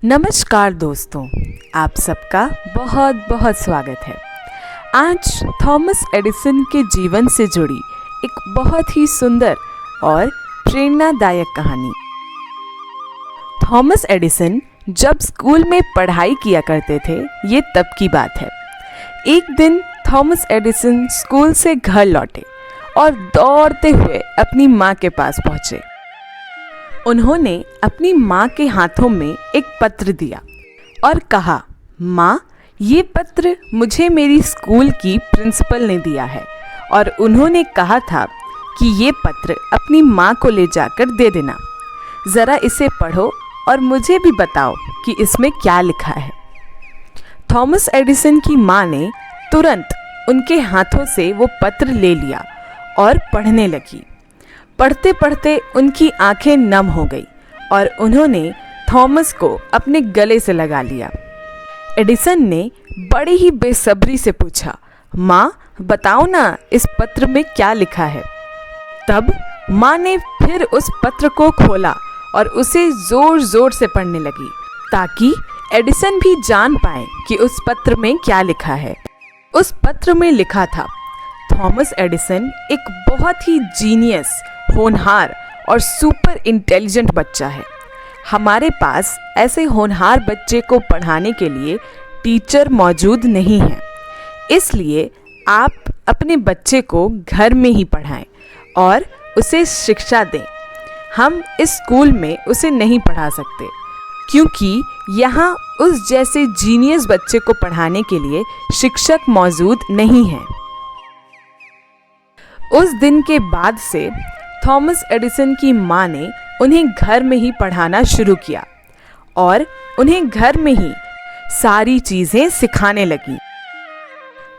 नमस्कार दोस्तों, आप सबका बहुत बहुत स्वागत है। आज थॉमस एडिसन के जीवन से जुड़ी एक बहुत ही सुंदर और प्रेरणादायक कहानी। थॉमस एडिसन जब स्कूल में पढ़ाई किया करते थे, ये तब की बात है। एक दिन थॉमस एडिसन स्कूल से घर लौटे और दौड़ते हुए अपनी माँ के पास पहुँचे। उन्होंने अपनी माँ के हाथों में एक पत्र दिया और कहा, माँ, ये पत्र मुझे मेरी स्कूल की प्रिंसिपल ने दिया है और उन्होंने कहा था कि ये पत्र अपनी माँ को ले जाकर दे देना। ज़रा इसे पढ़ो और मुझे भी बताओ कि इसमें क्या लिखा है। थॉमस एडिसन की माँ ने तुरंत उनके हाथों से वो पत्र ले लिया और पढ़ने लगी। पढ़ते पढ़ते उनकी आंखें नम हो गई और उन्होंने थॉमस को अपने गले से लगा लिया। एडिसन ने बड़ी ही बेसब्री से पूछा, माँ, बताओ ना इस पत्र में क्या लिखा है। तब माँ ने फिर उस पत्र को खोला और उसे जोर जोर से पढ़ने लगी ताकि एडिसन भी जान पाए कि उस पत्र में क्या लिखा है। उस पत्र में लिखा था, थॉमस एडिसन एक बहुत ही जीनियस, होनहार और सुपर इंटेलिजेंट बच्चा है। हमारे पास ऐसे होनहार बच्चे को पढ़ाने के लिए टीचर मौजूद नहीं है, इसलिए आप अपने बच्चे को घर में ही पढ़ाएं और उसे शिक्षा दें। हम इस स्कूल में उसे नहीं पढ़ा सकते क्योंकि यहाँ उस जैसे जीनियस बच्चे को पढ़ाने के लिए शिक्षक मौजूद नहीं हैं। उस दिन के बाद से थॉमस एडिसन की माँ ने उन्हें घर में ही पढ़ाना शुरू किया और उन्हें घर में ही सारी चीज़ें सिखाने लगी।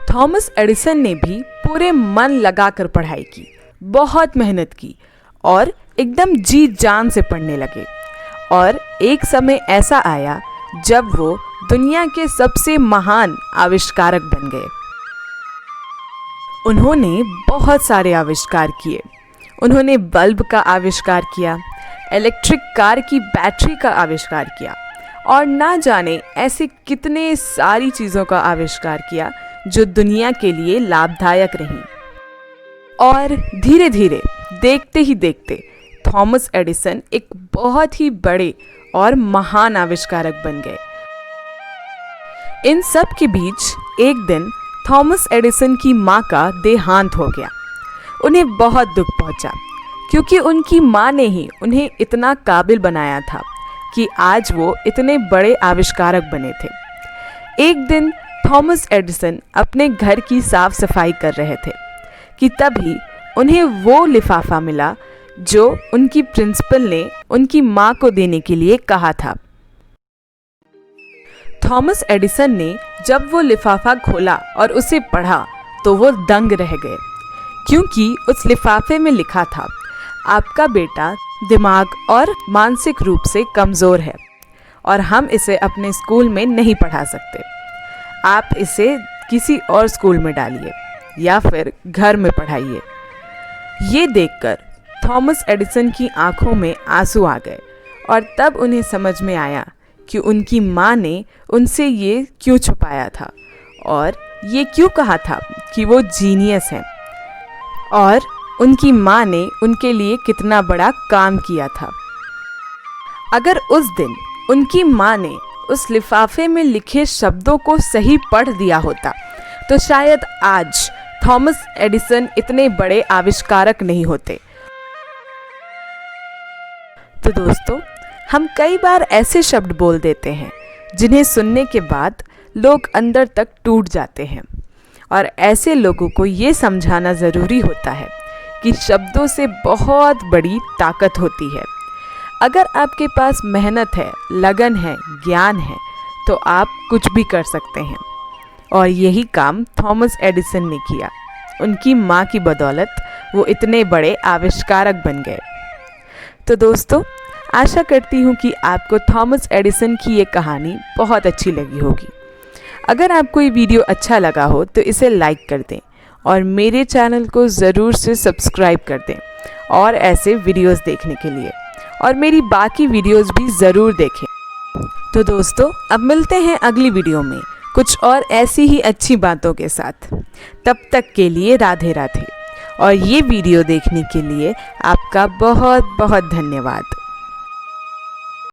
थॉमस एडिसन ने भी पूरे मन लगाकर पढ़ाई की, बहुत मेहनत की और एकदम जी जान से पढ़ने लगे। और एक समय ऐसा आया जब वो दुनिया के सबसे महान आविष्कारक बन गए। उन्होंने बहुत सारे आविष्कार किए। उन्होंने बल्ब का आविष्कार किया, इलेक्ट्रिक कार की बैटरी का आविष्कार किया और ना जाने ऐसे कितने सारी चीज़ों का आविष्कार किया जो दुनिया के लिए लाभदायक रहीं। और धीरे धीरे, देखते ही देखते थॉमस एडिसन एक बहुत ही बड़े और महान आविष्कारक बन गए। इन सब के बीच एक दिन थॉमस एडिसन की माँ का देहांत हो गया। उन्हें बहुत दुख पहुंचा क्योंकि उनकी माँ ने ही उन्हें इतना काबिल बनाया था कि आज वो इतने बड़े आविष्कारक बने थे। एक दिन थॉमस एडिसन अपने घर की साफ सफाई कर रहे थे कि तभी उन्हें वो लिफाफा मिला जो उनकी प्रिंसिपल ने उनकी माँ को देने के लिए कहा था। थॉमस एडिसन ने जब वो लिफाफा खोला और उसे पढ़ा तो वो दंग रह गए क्योंकि उस लिफाफे में लिखा था, आपका बेटा दिमाग और मानसिक रूप से कमज़ोर है और हम इसे अपने स्कूल में नहीं पढ़ा सकते। आप इसे किसी और स्कूल में डालिए या फिर घर में पढ़ाइए। ये देखकर थॉमस एडिसन की आंखों में आंसू आ गए और तब उन्हें समझ में आया कि उनकी माँ ने उनसे ये क्यों छुपाया था और ये क्यों कहा था कि वो जीनियस हैं और उनकी माँ ने उनके लिए कितना बड़ा काम किया था। अगर उस दिन उनकी माँ ने उस लिफाफे में लिखे शब्दों को सही पढ़ दिया होता तो शायद आज थॉमस एडिसन इतने बड़े आविष्कारक नहीं होते। तो दोस्तों, हम कई बार ऐसे शब्द बोल देते हैं जिन्हें सुनने के बाद लोग अंदर तक टूट जाते हैं और ऐसे लोगों को ये समझाना ज़रूरी होता है कि शब्दों से बहुत बड़ी ताकत होती है। अगर आपके पास मेहनत है, लगन है, ज्ञान है तो आप कुछ भी कर सकते हैं और यही काम थॉमस एडिसन ने किया। उनकी माँ की बदौलत वो इतने बड़े आविष्कारक बन गए। तो दोस्तों, आशा करती हूँ कि आपको थॉमस एडिसन की ये कहानी बहुत अच्छी लगी होगी। अगर आपको ये वीडियो अच्छा लगा हो तो इसे लाइक कर दें और मेरे चैनल को ज़रूर से सब्सक्राइब कर दें और ऐसे वीडियोस देखने के लिए, और मेरी बाकी वीडियोस भी ज़रूर देखें। तो दोस्तों अब मिलते हैं अगली वीडियो में कुछ और ऐसी ही अच्छी बातों के साथ। तब तक के लिए राधे राधे। और ये वीडियो देखने के लिए आपका बहुत बहुत धन्यवाद।